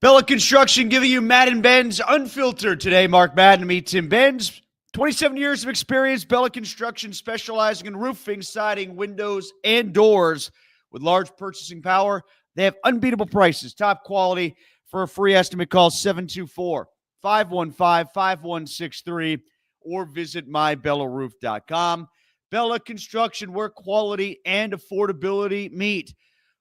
Bella Construction giving you Madden and Benz Unfiltered today. Mark Madden, me, Tim Benz. 27 years of experience. Bella Construction specializing in roofing, siding, windows, and doors with large purchasing power. They have unbeatable prices, top quality. For a free estimate, call 724-515-5163 or visit mybellaRoof.com. Bella Construction, where quality and affordability meet.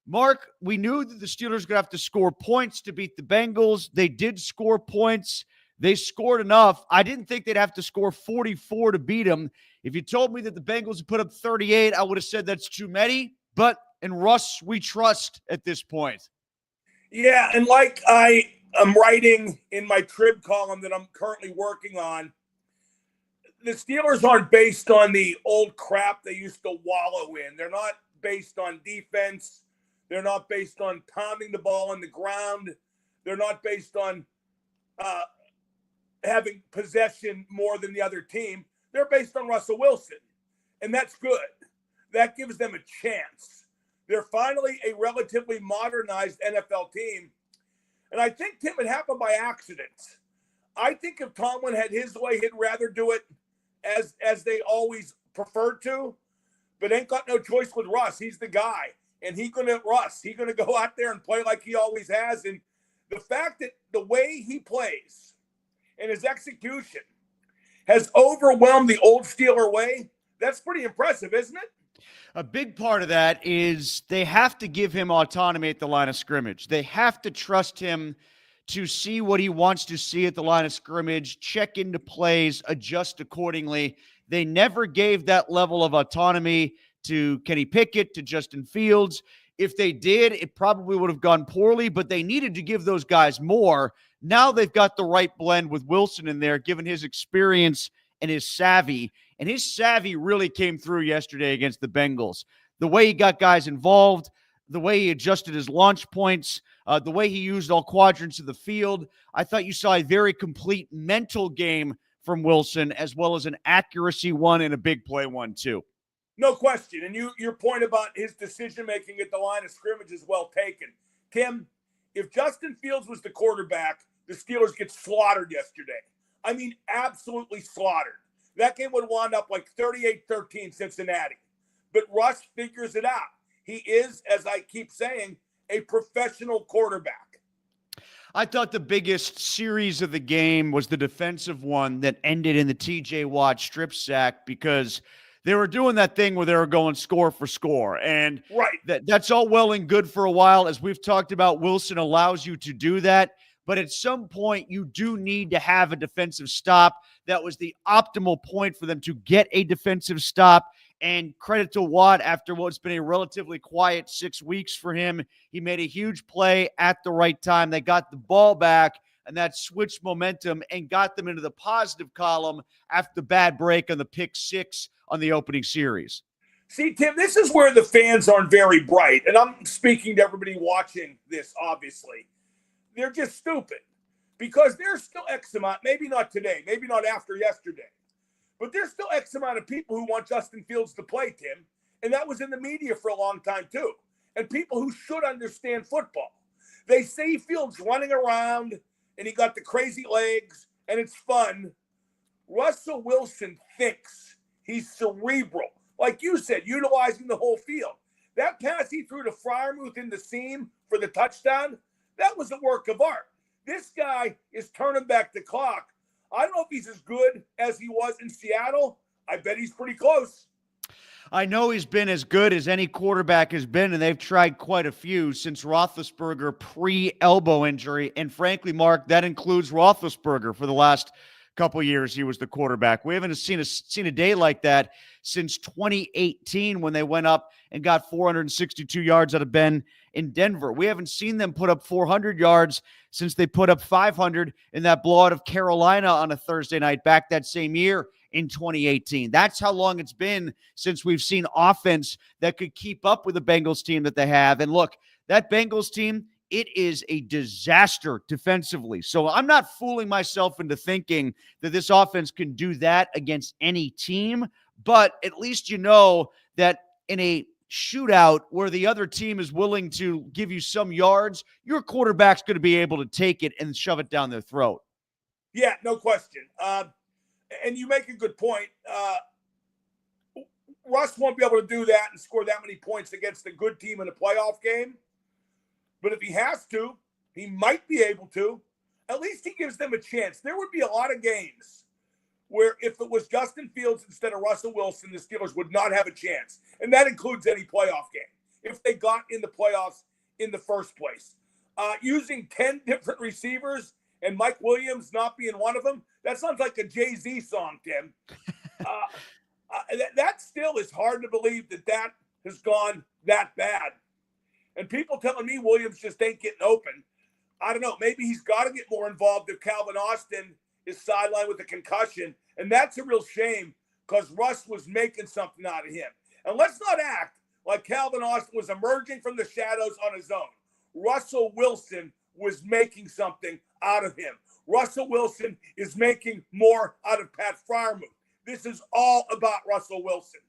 Mark, we knew that the Steelers were going to have to score points to beat the Bengals. They did score points. They scored enough. I didn't think they'd have to score 44 to beat them. If you told me that the Bengals would put up 38, I would have said that's too many. But in Russ, we trust at this point. Yeah, and like I am writing in my Trib column that I'm currently working on, the Steelers aren't based on the old crap they used to wallow in. They're not based on defense. They're not based on pounding the ball on the ground. They're not based on having possession more than the other team. They're based on Russell Wilson, and that's good. That gives them a chance. They're finally a relatively modernized NFL team, and I think, Tim, it happened by accident. I think if Tomlin had his way, he'd rather do it as they always preferred to, but ain't got no choice with Russ. He's the guy. And he's going to go out there and play like he always has. And the fact that the way he plays and his execution has overwhelmed the old Steeler way, that's pretty impressive, isn't it? A big part of that is they have to give him autonomy at the line of scrimmage. They have to trust him to see what he wants to see at the line of scrimmage, check into plays, adjust accordingly. They never gave that level of autonomy to Kenny Pickett, to Justin Fields. If they did, it probably would have gone poorly, but they needed to give those guys more. Now they've got the right blend with Wilson in there, given his experience and his savvy. And his savvy really came through yesterday against the Bengals. The way he got guys involved, the way he adjusted his launch points, the way he used all quadrants of the field. I thought you saw a very complete mental game from Wilson, as well as an accuracy one and a big play one, too. No question. And your point about his decision-making at the line of scrimmage is well taken. Tim, if Justin Fields was the quarterback, the Steelers get slaughtered yesterday. I mean, absolutely slaughtered. That game would wind up like 38-13 Cincinnati. But Russ figures it out. He is, as I keep saying, a professional quarterback. I thought the biggest series of the game was the defensive one that ended in the TJ Watt strip sack, because they were doing that thing where they were going score for score. And right. That's all well and good for a while. As we've talked about, Wilson allows you to do that. But at some point, you do need to have a defensive stop. That was the optimal point for them to get a defensive stop. And credit to Watt, after what's been a relatively quiet 6 weeks for him. He made a huge play at the right time. They got the ball back, and that switched momentum and got them into the positive column after the bad break on the pick six on the opening series. See, Tim, this is where the fans aren't very bright. And I'm speaking to everybody watching this, obviously. They're just stupid, because there's still X amount, maybe not today, maybe not after yesterday, but there's still X amount of people who want Justin Fields to play, Tim. And that was in the media for a long time, too. And people who should understand football. They say Fields running around and he got the crazy legs and it's fun. Russell Wilson thinks. He's cerebral. Like you said, utilizing the whole field. That pass he threw to Freiermuth in the seam for the touchdown, that was a work of art. This guy is turning back the clock. I don't know if he's as good as he was in Seattle. I bet he's pretty close. I know he's been as good as any quarterback has been, and they've tried quite a few since Roethlisberger pre-elbow injury. And frankly, Mark, that includes Roethlisberger for the last couple years. He was the quarterback. We haven't seen a day like that since 2018, when they went up and got 462 yards out of Ben in Denver. We haven't seen them put up 400 yards since they put up 500 in that blowout of Carolina on a Thursday night back that same year in 2018. That's how long it's been since we've seen offense that could keep up with the Bengals team that they have. And look, that Bengals team, it is a disaster defensively. So I'm not fooling myself into thinking that this offense can do that against any team, but at least you know that in a shootout where the other team is willing to give you some yards, your quarterback's going to be able to take it and shove it down their throat. Yeah, no question. And you make a good point. Russ won't be able to do that and score that many points against a good team in a playoff game. But if he has to, he might be able to. At least he gives them a chance. There would be a lot of games where if it was Justin Fields instead of Russell Wilson, the Steelers would not have a chance. And that includes any playoff game, if they got in the playoffs in the first place. Using 10 different receivers and Mike Williams not being one of them, that sounds like a Jay-Z song, Tim. That still is hard to believe that has gone that bad. And people telling me Williams just ain't getting open. I don't know. Maybe he's got to get more involved if Calvin Austin is sidelined with a concussion. And that's a real shame because Russ was making something out of him. And let's not act like Calvin Austin was emerging from the shadows on his own. Russell Wilson was making something out of him. Russell Wilson is making more out of Pat Freiermuth. This is all about Russell Wilson.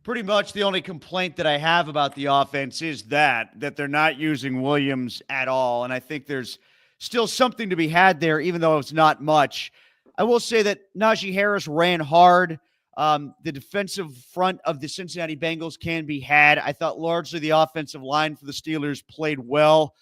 Pretty much the only complaint that I have about the offense is that they're not using Williams at all. And I think there's still something to be had there, even though it's not much. I will say that Najee Harris ran hard. The defensive front of the Cincinnati Bengals can be had. I thought largely the offensive line for the Steelers played well.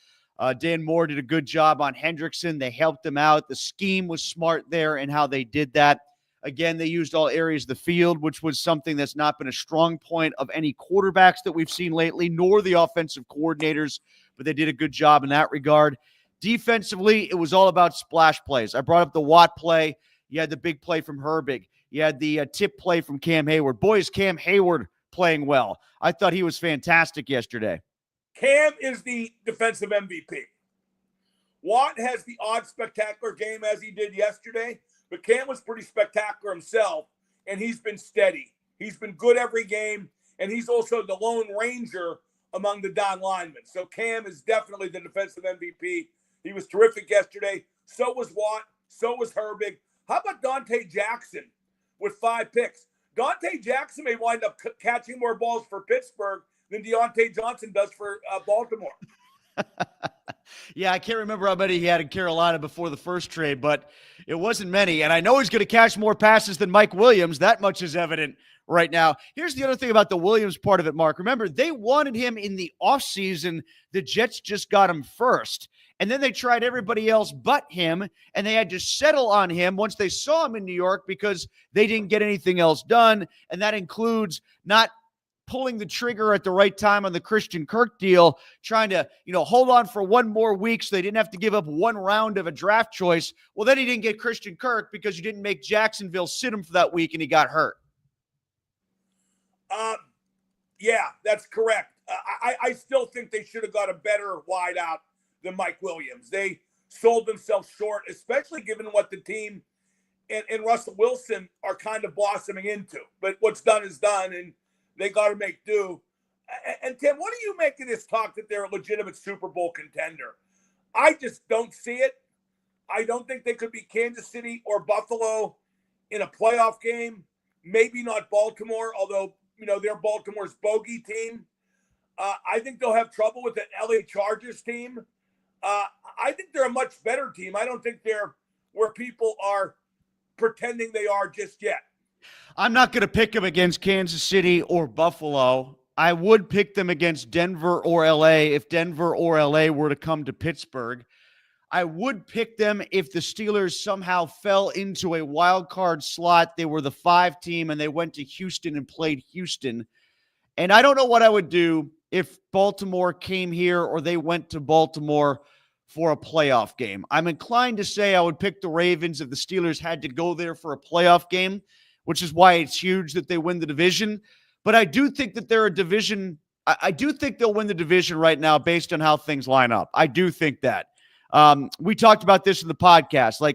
Dan Moore did a good job on Hendrickson. They helped him out. The scheme was smart there in how they did that. Again, they used all areas of the field, which was something that's not been a strong point of any quarterbacks that we've seen lately, nor the offensive coordinators, but they did a good job in that regard. Defensively, it was all about splash plays. I brought up the Watt play. You had the big play from Herbig. You had the tip play from Cam Hayward. Boy, is Cam Hayward playing well. I thought he was fantastic yesterday. Cam is the defensive MVP. Watt has the odd spectacular game as he did yesterday, but Cam was pretty spectacular himself, and he's been steady. He's been good every game, and he's also the lone ranger among the down linemen. So Cam is definitely the defensive MVP. He was terrific yesterday. So was Watt. So was Herbig. How about Dante Jackson with 5 picks? Dante Jackson may wind up catching more balls for Pittsburgh than Deontay Johnson does for Baltimore. Yeah, I can't remember how many he had in Carolina before the first trade, but it wasn't many. And I know he's going to catch more passes than Mike Williams. That much is evident right now. Here's the other thing about the Williams part of it, Mark. Remember, they wanted him in the offseason. The Jets just got him first. And then they tried everybody else but him, and they had to settle on him once they saw him in New York because they didn't get anything else done. And that includes not pulling the trigger at the right time on the Christian Kirk deal, trying to, hold on for one more week so they didn't have to give up one round of a draft choice. Well, then he didn't get Christian Kirk because you didn't make Jacksonville sit him for that week and he got hurt. Yeah, that's correct. I still think they should have got a better wideout than Mike Williams. They sold themselves short, especially given what the team and Russell Wilson are kind of blossoming into. But what's done is done, and they got to make do. And Tim, what do you make of this talk that they're a legitimate Super Bowl contender? I just don't see it. I don't think they could be Kansas City or Buffalo in a playoff game. Maybe not Baltimore, although, they're Baltimore's bogey team. I think they'll have trouble with the LA Chargers team. I think they're a much better team. I don't think they're where people are pretending they are just yet. I'm not going to pick them against Kansas City or Buffalo. I would pick them against Denver or LA if Denver or LA were to come to Pittsburgh. I would pick them if the Steelers somehow fell into a wild card slot. They were the 5 team and they went to Houston and played Houston. And I don't know what I would do if Baltimore came here or they went to Baltimore for a playoff game. I'm inclined to say I would pick the Ravens if the Steelers had to go there for a playoff game, which is why it's huge that they win the division. But I do think that they're a division. I do think they'll win the division right now based on how things line up. I do think that. We talked about this in the podcast.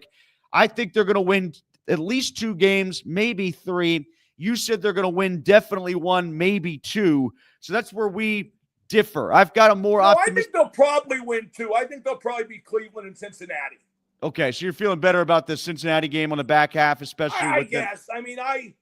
I think they're going to win at least 2 games, maybe 3. You said they're going to win definitely 1, maybe 2. So that's where we differ. I've got a more optimistic. I think they'll probably win 2. I think they'll probably be Cleveland and Cincinnati. Okay, so you're feeling better about the Cincinnati game on the back half, especially I with guess. I mean, I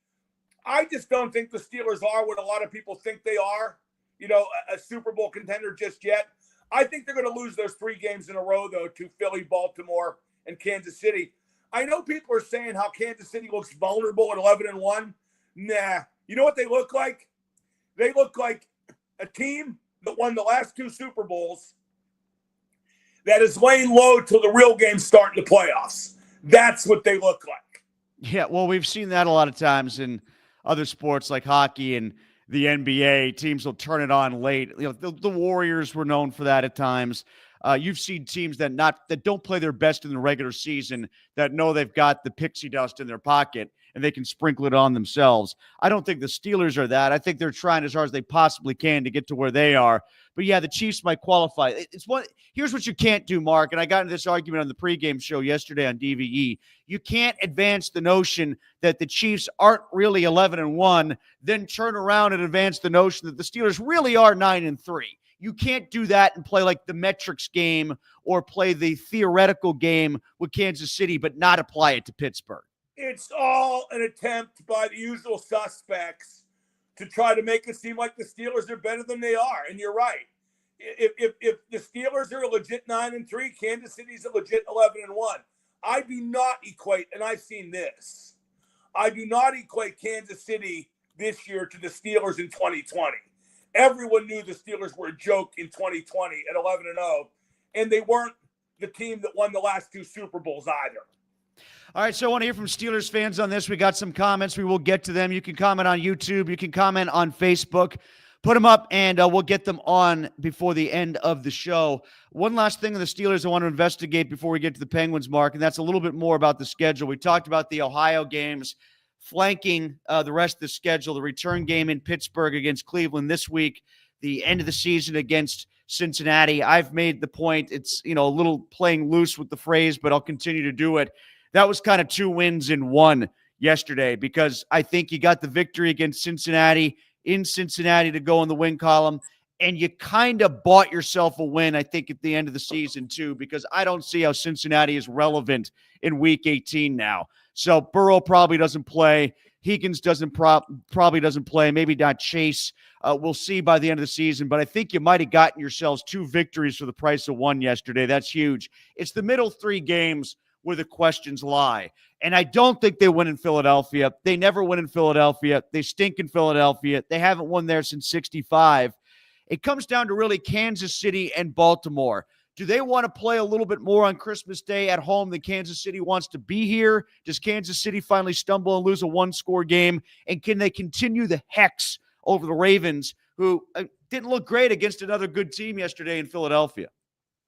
just don't think the Steelers are what a lot of people think they are. a Super Bowl contender just yet. I think they're going to lose those 3 games in a row, though, to Philly, Baltimore, and Kansas City. I know people are saying how Kansas City looks vulnerable at 11-1. Nah. You know what they look like? They look like a team that won the last 2 Super Bowls that is laying low till the real game start in the playoffs. That's what they look like. Yeah, well, we've seen that a lot of times in other sports like hockey and the NBA. Teams will turn it on late. The Warriors were known for that at times. You've seen teams that don't play their best in the regular season that know they've got the pixie dust in their pocket and they can sprinkle it on themselves. I don't think the Steelers are that. I think they're trying as hard as they possibly can to get to where they are. But yeah, the Chiefs might qualify. Here's what you can't do, Mark, and I got into this argument on the pregame show yesterday on DVE. You can't advance the notion that the Chiefs aren't really 11-1, then turn around and advance the notion that the Steelers really are 9-3. You can't do that and play like the metrics game or play the theoretical game with Kansas City, but not apply it to Pittsburgh. It's all an attempt by the usual suspects to try to make it seem like the Steelers are better than they are. And you're right. If the Steelers are a legit 9-3, Kansas City's a legit 11-1. I do not equate, and I've seen this, I do not equate Kansas City this year to the Steelers in 2020. Everyone knew the Steelers were a joke in 2020 at 11-0, and they weren't the team that won the last 2 Super Bowls either. All right, so I want to hear from Steelers fans on this. We got some comments. We will get to them. You can comment on YouTube. You can comment on Facebook. Put them up, and we'll get them on before the end of the show. One last thing on the Steelers I want to investigate before we get to the Penguins, Mark, and that's a little bit more about the schedule. We talked about the Ohio games flanking the rest of the schedule, the return game in Pittsburgh against Cleveland this week, the end of the season against Cincinnati. I've made the point. It's, a little playing loose with the phrase, but I'll continue to do it. That was kind of 2 wins in 1 yesterday because I think you got the victory against Cincinnati in Cincinnati to go in the win column, and you kind of bought yourself a win, I think, at the end of the season too, because I don't see how Cincinnati is relevant in Week 18 now. So Burrow probably doesn't play. Higgins probably doesn't play. Maybe not Chase. We'll see by the end of the season. But I think you might have gotten yourselves 2 victories for the price of 1 yesterday. That's huge. It's the middle 3 games where the questions lie. And I don't think they win in Philadelphia. They never win in Philadelphia. They stink in Philadelphia. They haven't won there since 65. It comes down to really Kansas City and Baltimore. Do they want to play a little bit more on Christmas Day at home than Kansas City wants to be here? Does Kansas City finally stumble and lose a 1-score game? And can they continue the hex over the Ravens, who didn't look great against another good team yesterday in Philadelphia?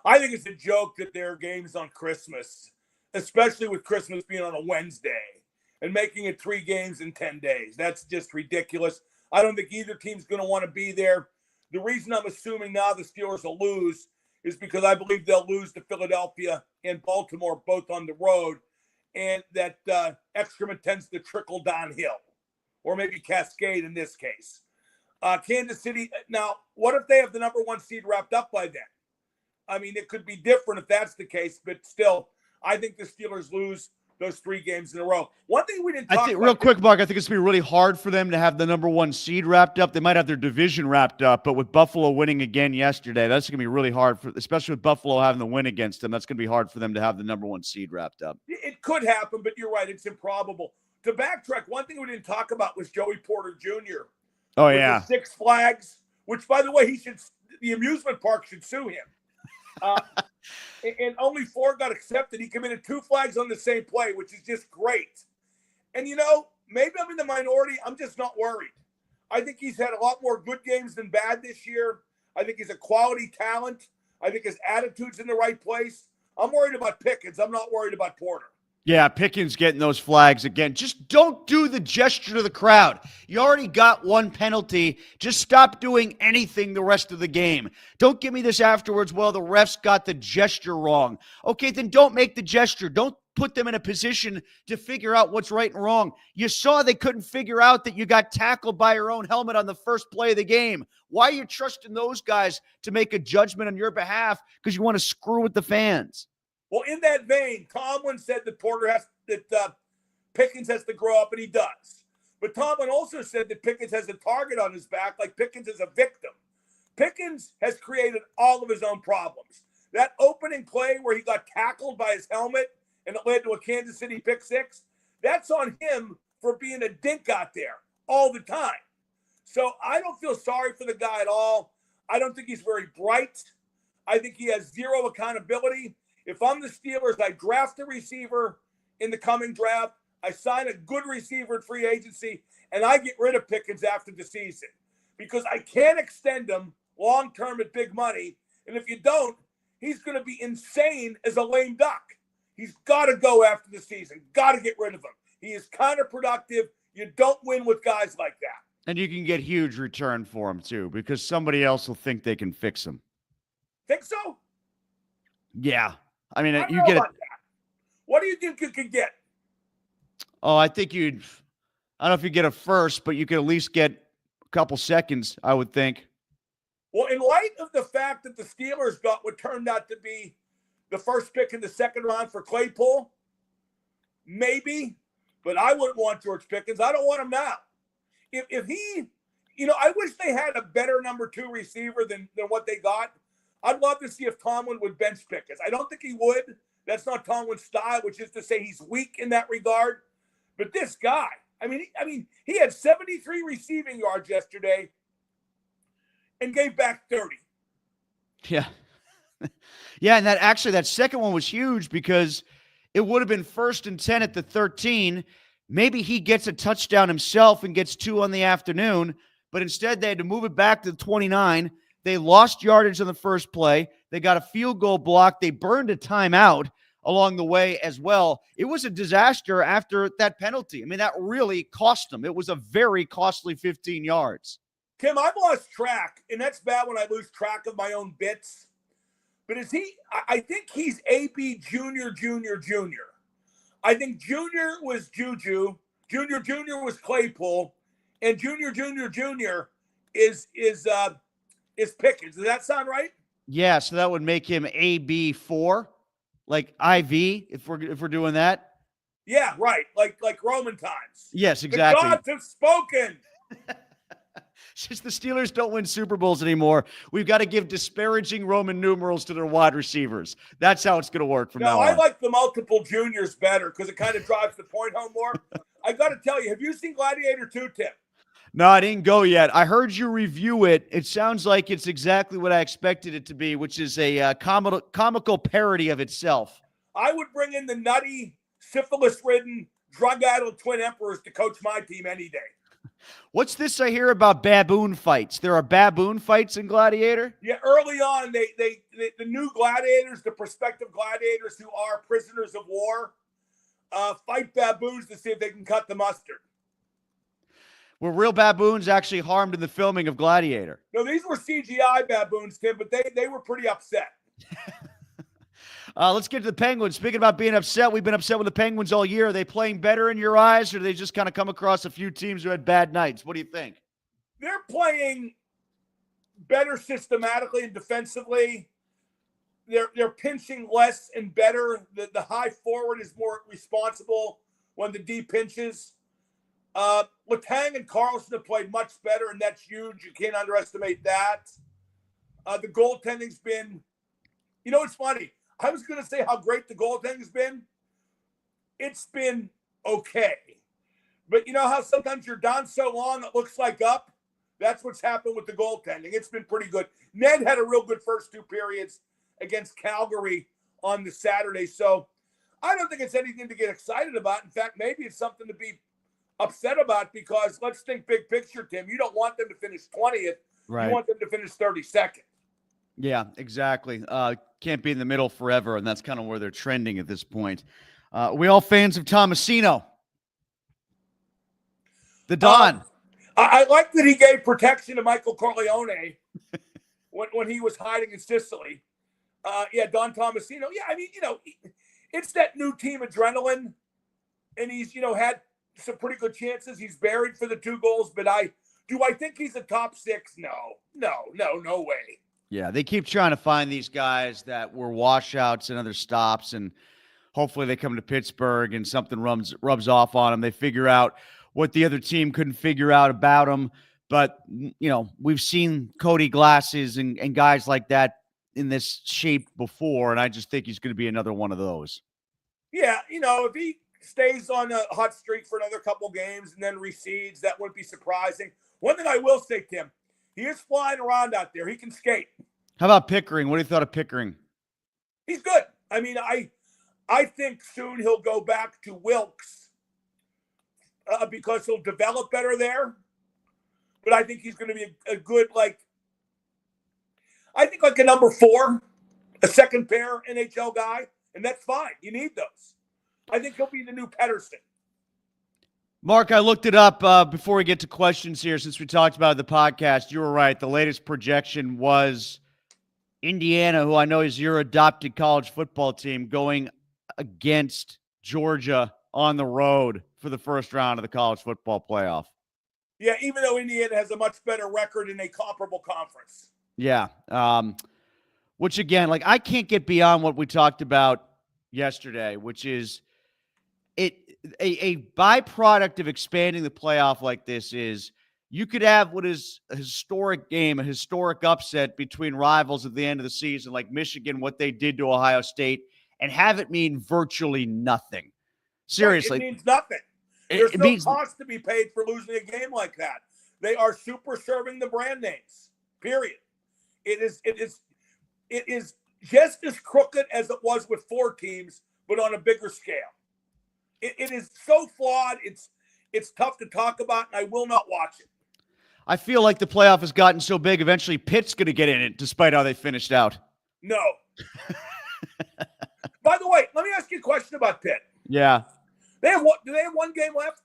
I think it's a joke that there are games on Christmas, especially with Christmas being on a Wednesday and making it 3 games in 10 days. That's just ridiculous. I don't think either team's going to want to be there. The reason I'm assuming now the Steelers will lose is because I believe they'll lose to Philadelphia and Baltimore, both on the road, and that excrement tends to trickle downhill, or maybe cascade in this case. Kansas City, now, what if they have the number 1 seed wrapped up by then? I mean, it could be different if that's the case, but still, I think the Steelers lose those 3 games in a row. One thing we didn't talk about. Real quick, Mark, I think it's going to be really hard for them to have the number 1 seed wrapped up. They might have their division wrapped up, but with Buffalo winning again yesterday, that's going to be really hard, especially with Buffalo having the win against them. That's going to be hard for them to have the number 1 seed wrapped up. It could happen, but you're right. It's improbable. To backtrack, one thing we didn't talk about was Joey Porter Jr. Oh, yeah. 6 Flags, which, by the way, the amusement park should sue him. And only 4 got accepted. He committed 2 flags on the same play, which is just great. And, maybe I'm in the minority. I'm just not worried. I think he's had a lot more good games than bad this year. I think he's a quality talent. I think his attitude's in the right place. I'm worried about Pickens. I'm not worried about Porter. Yeah, Pickens getting those flags again. Just don't do the gesture to the crowd. You already got 1 penalty. Just stop doing anything the rest of the game. Don't give me this afterwards, well, the refs got the gesture wrong. Okay, then don't make the gesture. Don't put them in a position to figure out what's right and wrong. You saw they couldn't figure out that you got tackled by your own helmet on the first play of the game. Why are you trusting those guys to make a judgment on your behalf because you want to screw with the fans? Well, in that vein, Tomlin said that Pickens has to grow up, and he does. But Tomlin also said that Pickens has a target on his back, like Pickens is a victim. Pickens has created all of his own problems. That opening play where he got tackled by his helmet and it led to a Kansas City pick six, that's on him for being a dink out there all the time. So I don't feel sorry for the guy at all. I don't think he's very bright. I think he has zero accountability. If I'm the Steelers, I draft a receiver in the coming draft. I sign a good receiver in free agency, and I get rid of Pickens after the season because I can't extend him long-term at big money. And if you don't, he's going to be insane as a lame duck. He's got to go after the season. Got to get rid of him. He is counterproductive. You don't win with guys like that. And you can get huge return for him, too, because somebody else will think they can fix him. Think so? Yeah. I mean, I you get it. What do you think you could get? Oh, I think I don't know if you get a first, but you could at least get a couple seconds, I would think. Well, in light of the fact that the Steelers got what turned out to be the first pick in the second round for Claypool, maybe, but I wouldn't want George Pickens. I don't want him now. If he, I wish they had a better number 2 receiver than what they got. I'd love to see if Tomlin would bench Pickens. I don't think he would. That's not Tomlin's style, which is to say he's weak in that regard. But this guy, I mean, he had 73 receiving yards yesterday and gave back 30. Yeah. Yeah, and that second one was huge because it would have been 1st and 10 at the 13. Maybe he gets a touchdown himself and gets 2 on the afternoon, but instead they had to move it back to the 29. They lost yardage on the first play. They got a field goal block. They burned a timeout along the way as well. It was a disaster after that penalty. I mean, that really cost them. It was a very costly 15 yards. Tim, I've lost track, and that's bad when I lose track of my own bits. But I think he's AB Junior. I think Junior was Juju. Junior was Claypool. And Junior is Pickens. Does that sound right? Yeah, so that would make him AB4, like IV, if we're doing that. Yeah, right. Like Roman times. Yes, exactly. The gods have spoken. Since the Steelers don't win Super Bowls anymore, we've got to give disparaging Roman numerals to their wide receivers. That's how it's going to work from now on. I like the multiple juniors better because it kind of drives the point home more. I got to tell you, have you seen Gladiator 2, Tim? No, I didn't go yet. I heard you review it. It sounds like it's exactly what I expected it to be, which is a comical parody of itself. I would bring in the nutty, syphilis-ridden, drug-addled twin emperors to coach my team any day. What's this I hear about baboon fights? There are baboon fights in Gladiator? Yeah, early on, the new gladiators, the prospective gladiators who are prisoners of war, fight baboons to see if they can cut the mustard. Were real baboons actually harmed in the filming of Gladiator? No, these were CGI baboons, Tim, but they were pretty upset. Let's get to the Penguins. Speaking about being upset, we've been upset with the Penguins all year. Are they playing better in your eyes, or do they just kind of come across a few teams who had bad nights? What do you think? They're playing better systematically and defensively. They're pinching less and better. The high forward is more responsible when the D pinches. Letang and Carlson have played much better, and that's huge. You can't underestimate that. The goaltending's been, it's funny. I was going to say how great the goaltending's been. It's been okay. But you know how sometimes you're down so long it looks like up? That's what's happened with the goaltending. It's been pretty good. Ned had a real good first 2 periods against Calgary on the Saturday. So I don't think it's anything to get excited about. In fact, maybe it's something to be upset about because let's think big picture, Tim. You don't want them to finish 20th. Right. You want them to finish 32nd. Yeah, exactly. Can't be in the middle forever, and that's kind of where they're trending at this point. We all fans of Tomasino. The Don. I like that he gave protection to Michael Corleone when he was hiding in Sicily. Don Tomasino. Yeah, I mean, it's that new team adrenaline, and he's, had some pretty good chances. He's buried for the 2 goals, but do I think he's a top 6? No way. Yeah, they keep trying to find these guys that were washouts and other stops, and hopefully they come to Pittsburgh and something rubs off on them. They figure out what the other team couldn't figure out about them. But, we've seen Cody Glasses and guys like that in this shape before, and I just think he's going to be another one of those. Yeah, if he stays on a hot streak for another couple games and then recedes, that wouldn't be surprising. One thing I will say, Tim, he is flying around out there. He can skate. How about Pickering? What do you thought of Pickering? He's good. I mean, I think soon he'll go back to Wilkes because he'll develop better there. But I think he's going to be a good, I think like a number 4, a second pair NHL guy, and that's fine. You need those. I think he'll be the new Pedersen. Mark, I looked it up before we get to questions here since we talked about it in the podcast. You were right. The latest projection was Indiana, who I know is your adopted college football team, going against Georgia on the road for the first round of the college football playoff. Yeah, even though Indiana has a much better record in a comparable conference. Yeah. Which, again, I can't get beyond what we talked about yesterday, which is a byproduct of expanding the playoff like this is you could have what is a historic game, a historic upset between rivals at the end of the season, like Michigan, what they did to Ohio State, and have it mean virtually nothing. Seriously. It means nothing. There's no cost to be paid for losing a game like that. They are super serving the brand names, period. It is just as crooked as it was with 4 teams, but on a bigger scale. It is so flawed. It's tough to talk about, and I will not watch it. I feel like the playoff has gotten so big, eventually Pitt's going to get in it, despite how they finished out. No. By the way, let me ask you a question about Pitt. Yeah. Do they have one game left?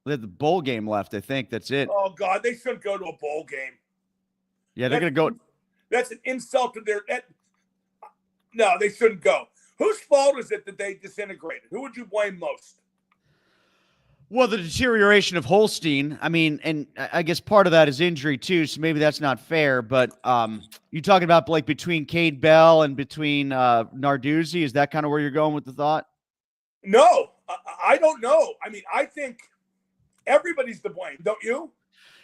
They have the bowl game left, I think. That's it. Oh, God, they shouldn't go to a bowl game. Yeah, they're going to go. That's an insult to their – no, they shouldn't go. Whose fault is it that they disintegrated? Who would you blame most? Well, the deterioration of Holstein. I mean, and I guess part of that is injury too, so maybe that's not fair. But you talking about between Cade Bell and between Narduzzi? Is that kind of where you're going with the thought? No, I don't know. I mean, I think everybody's to blame, don't you?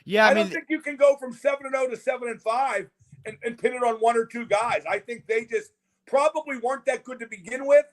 Yeah, I don't think you can go from 7-0 to 7-5 and pin it on 1 or 2 guys. I think they just probably weren't that good to begin with.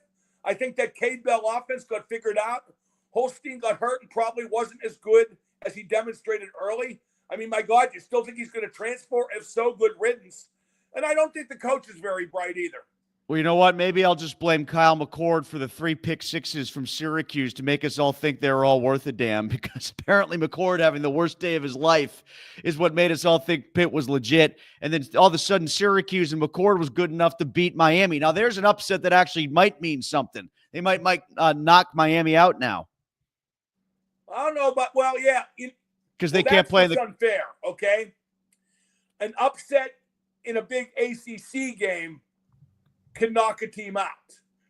I think that Cade Bell offense got figured out. Holstein got hurt and probably wasn't as good as he demonstrated early. I mean, my God, you still think he's going to transfer? If so, good riddance. And I don't think the coach is very bright either. Well, you know what? Maybe I'll just blame Kyle McCord for the 3 pick sixes from Syracuse to make us all think they were all worth a damn, because apparently McCord having the worst day of his life is what made us all think Pitt was legit. And then all of a sudden Syracuse and McCord was good enough to beat Miami. Now there's an upset that actually might mean something. They might knock Miami out now. I don't know, but yeah. Because they can't play the unfair, okay? An upset in a big ACC game can knock a team out.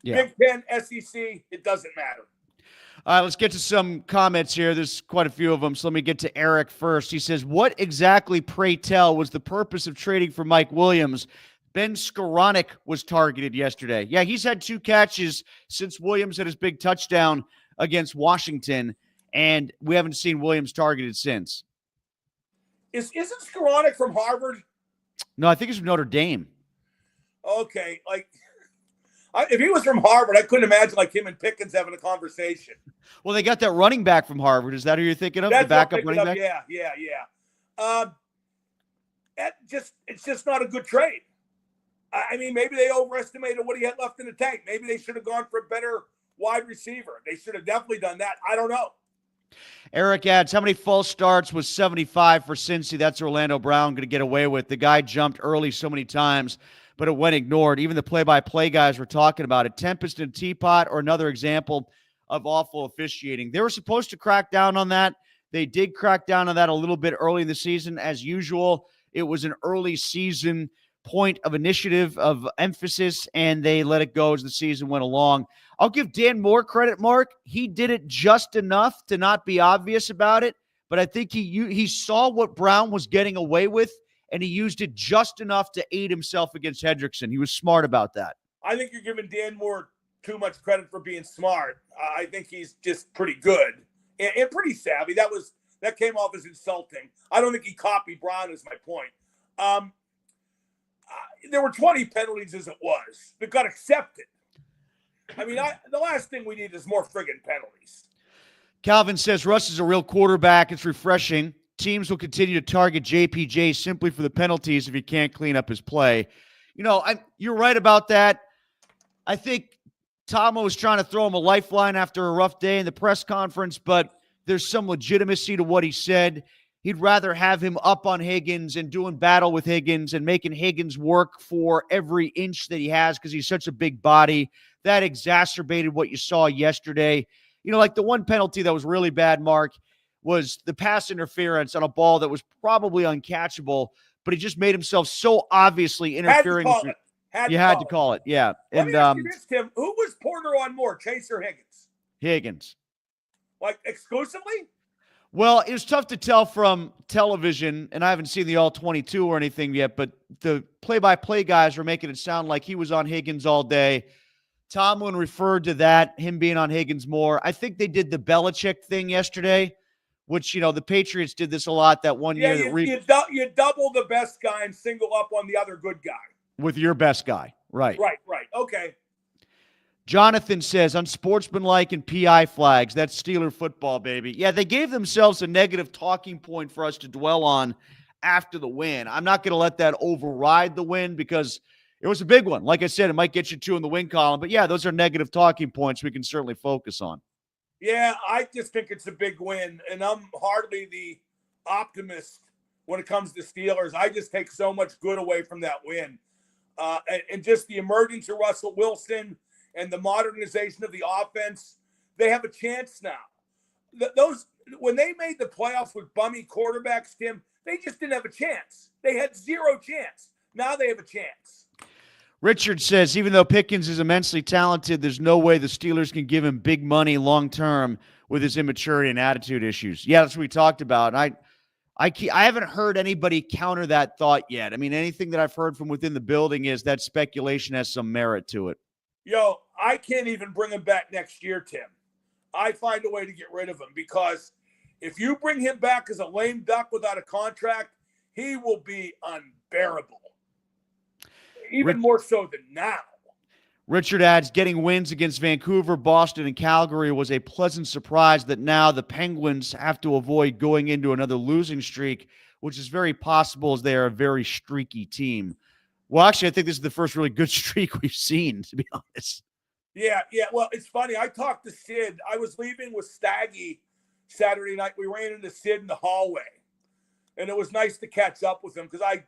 Yeah. Big Ten, SEC, it doesn't matter. All right, let's get to some comments here. There's quite a few of them, so let me get to Eric first. He says, what exactly, pray tell, was the purpose of trading for Mike Williams? Ben Skoranek was targeted yesterday. Yeah, he's had 2 catches since Williams had his big touchdown against Washington, and we haven't seen Williams targeted since. Isn't Skoranek from Harvard? No, I think he's from Notre Dame. Okay, if he was from Harvard, I couldn't imagine him and Pickens having a conversation. Well, they got that running back from Harvard. Is that who you're thinking of? That's the backup running back? Yeah. It's just not a good trade. I mean, maybe they overestimated what he had left in the tank. Maybe they should have gone for a better wide receiver. They should have definitely done that. I don't know. Eric adds, how many false starts was 75 for Cincy? That's Orlando Brown going to get away with. The guy jumped early so many times, but it went ignored. Even the play-by-play guys were talking about it. Tempest in a teapot, or another example of awful officiating. They were supposed to crack down on that. They did crack down on that a little bit early in the season. As usual, it was an early season point of initiative, of emphasis, and they let it go as the season went along. I'll give Dan Moore credit, Mark. He did it just enough to not be obvious about it, but I think he saw what Brown was getting away with, and he used it just enough to aid himself against Hendrickson. He was smart about that. I think you're giving Dan Moore too much credit for being smart. I think he's just pretty good and pretty savvy. That was That came off as insulting. I don't think he copied Brown is my point. There were 20 penalties as it was that got accepted. I mean, the last thing we need is more friggin' penalties. Calvin says Russ is a real quarterback. It's refreshing. Teams will continue to target JPJ simply for the penalties if he can't clean up his play. You're right about that. I think Tomo was trying to throw him a lifeline after a rough day in the press conference, but there's some legitimacy to what he said. He'd rather have him up on Higgins and doing battle with Higgins and making Higgins work for every inch that he has because he's such a big body. That exacerbated what you saw yesterday. Like the one penalty that was really bad, Mark, was the pass interference on a ball that was probably uncatchable, but he just made himself so obviously interfering. You had to call it, yeah. Let me ask you this, Tim. Who was Porter on more, Chase or Higgins? Higgins. Like exclusively? Well, it was tough to tell from television, and I haven't seen the All-22 or anything yet, but the play-by-play guys were making it sound like he was on Higgins all day. Tomlin referred to that, him being on Higgins more. I think they did the Belichick thing yesterday, which, the Patriots did this a lot that one year. You double the best guy and single up on the other good guy. With your best guy. Right. Right. Okay. Jonathan says, unsportsmanlike and PI flags. That's Steeler football, baby. Yeah, they gave themselves a negative talking point for us to dwell on after the win. I'm not going to let that override the win because it was a big one. Like I said, it might get you 2 in the win column. But, yeah, those are negative talking points we can certainly focus on. Yeah, I just think it's a big win, and I'm hardly the optimist when it comes to Steelers. I just take so much good away from that win. And just the emergence of Russell Wilson and the modernization of the offense, they have a chance now. When they made the playoffs with bummy quarterbacks, Tim, they just didn't have a chance. They had zero chance. Now they have a chance. Richard says, even though Pickens is immensely talented, there's no way the Steelers can give him big money long-term with his immaturity and attitude issues. Yeah, that's what we talked about. I haven't heard anybody counter that thought yet. I mean, anything that I've heard from within the building is that speculation has some merit to it. I can't even bring him back next year, Tim. I find a way to get rid of him because if you bring him back as a lame duck without a contract, he will be unbearable. Even more so than now. Richard adds, getting wins against Vancouver, Boston, and Calgary was a pleasant surprise that now the Penguins have to avoid going into another losing streak, which is very possible as they are a very streaky team. Well, actually, I think this is the first really good streak we've seen, to be honest. Yeah. Well, it's funny. I talked to Sid. I was leaving with Staggy Saturday night. We ran into Sid in the hallway. And it was nice to catch up with him because I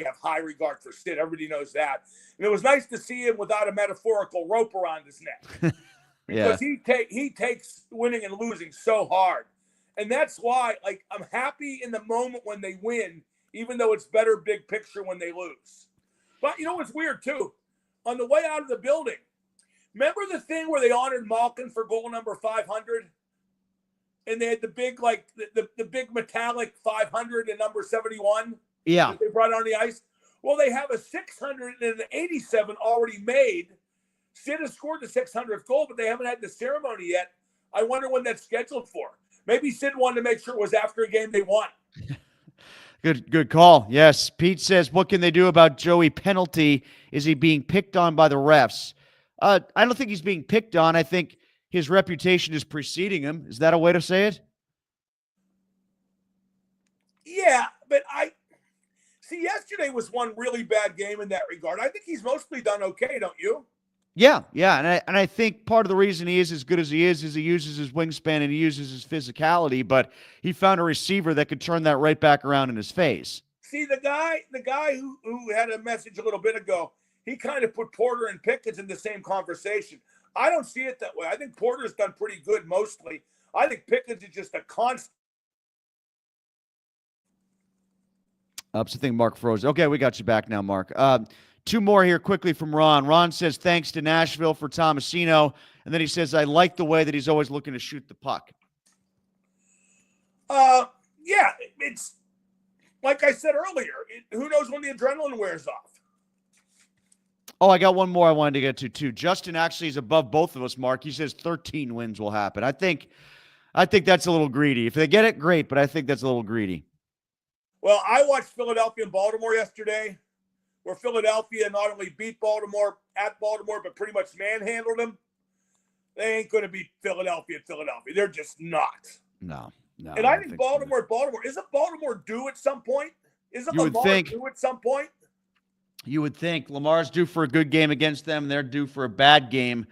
have high regard for Sid. Everybody knows that. And it was nice to see him without a metaphorical rope around his neck. Because he takes winning and losing so hard. And that's why, I'm happy in the moment when they win, even though it's better big picture when they lose. But you know what's weird, too? On the way out of the building, remember the thing where they honored Malkin for goal number 500? And they had the big, the big metallic 500 and number 71? Yeah. That they brought on the ice? Well, they have a 687 already made. Sid has scored the 600th goal, but they haven't had the ceremony yet. I wonder when that's scheduled for. Maybe Sid wanted to make sure it was after a game they won. Good call. Yes. Pete says, what can they do about Joey penalty? Is he being picked on by the refs? I don't think he's being picked on. I think his reputation is preceding him. Is that a way to say it? Yeah, but yesterday was one really bad game in that regard. I think he's mostly done okay, don't you? Yeah. And I think part of the reason he is as good as he is he uses his wingspan and he uses his physicality, but he found a receiver that could turn that right back around in his face. See, the guy who had a message a little bit ago, he kind of put Porter and Pickens in the same conversation. I don't see it that way. I think Porter's done pretty good mostly. I think Pickens is just a constant. I think Mark froze. Okay, we got you back now, Mark. 2 more here quickly from Ron. Ron says, thanks to Nashville for Tomasino. And then he says, I like the way that he's always looking to shoot the puck. Yeah, it's like I said earlier, who knows when the adrenaline wears off. Oh, I got one more I wanted to get to, too. Justin actually is above both of us, Mark. He says 13 wins will happen. I think I think that's a little greedy. If they get it, great, but I think that's a little greedy. Well, I watched Philadelphia and Baltimore yesterday, where Philadelphia not only beat Baltimore at Baltimore, but pretty much manhandled them. They ain't going to beat Philadelphia at Philadelphia. They're just not. No. And I think Baltimore, isn't Baltimore due at some point? Isn't Lamar due at some point? You would think Lamar's due for a good game against them. They're due for a bad game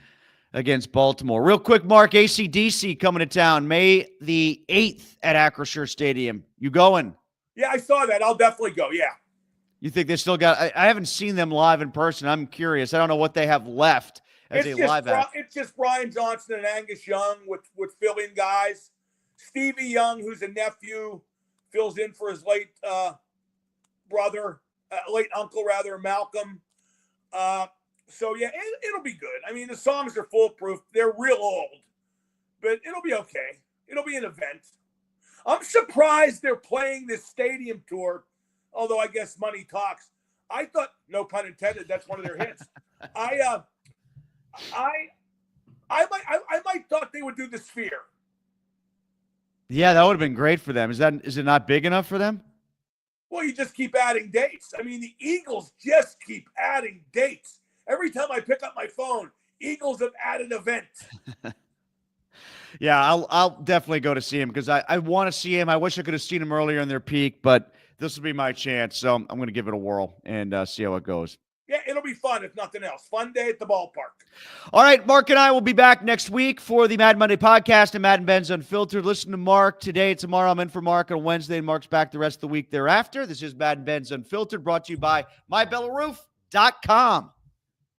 against Baltimore. Real quick, Mark, AC/DC coming to town May the 8th at Acrisure Stadium. You going? Yeah, I saw that. I'll definitely go, yeah. You think they still got – I haven't seen them live in person. I'm curious. I don't know what they have left as a live act. It's just Brian Johnson and Angus Young with fill-in guys. Stevie Young, who's a nephew, fills in for his late uncle, Malcolm. So, yeah, it'll be good. I mean, the songs are foolproof. They're real old, but it'll be okay. It'll be an event. I'm surprised they're playing this stadium tour, although I guess money talks. I thought, no pun intended, that's one of their hits. I might thought they would do the Sphere. Yeah, that would have been great for them. Is it not big enough for them? Well, you just keep adding dates. I mean, the Eagles just keep adding dates. Every time I pick up my phone, Eagles have added event. Yeah, I'll definitely go to see him because I want to see him. I wish I could have seen him earlier in their peak, but this will be my chance. So I'm going to give it a whirl and see how it goes. Yeah, it'll be fun, if nothing else. Fun day at the ballpark. All right, Mark and I will be back next week for the Mad Monday podcast and Madden Benz Unfiltered. Listen to Mark today. Tomorrow I'm in for Mark on Wednesday, and Mark's back the rest of the week thereafter. This is Madden Benz Unfiltered, brought to you by MyBellaRoof.com.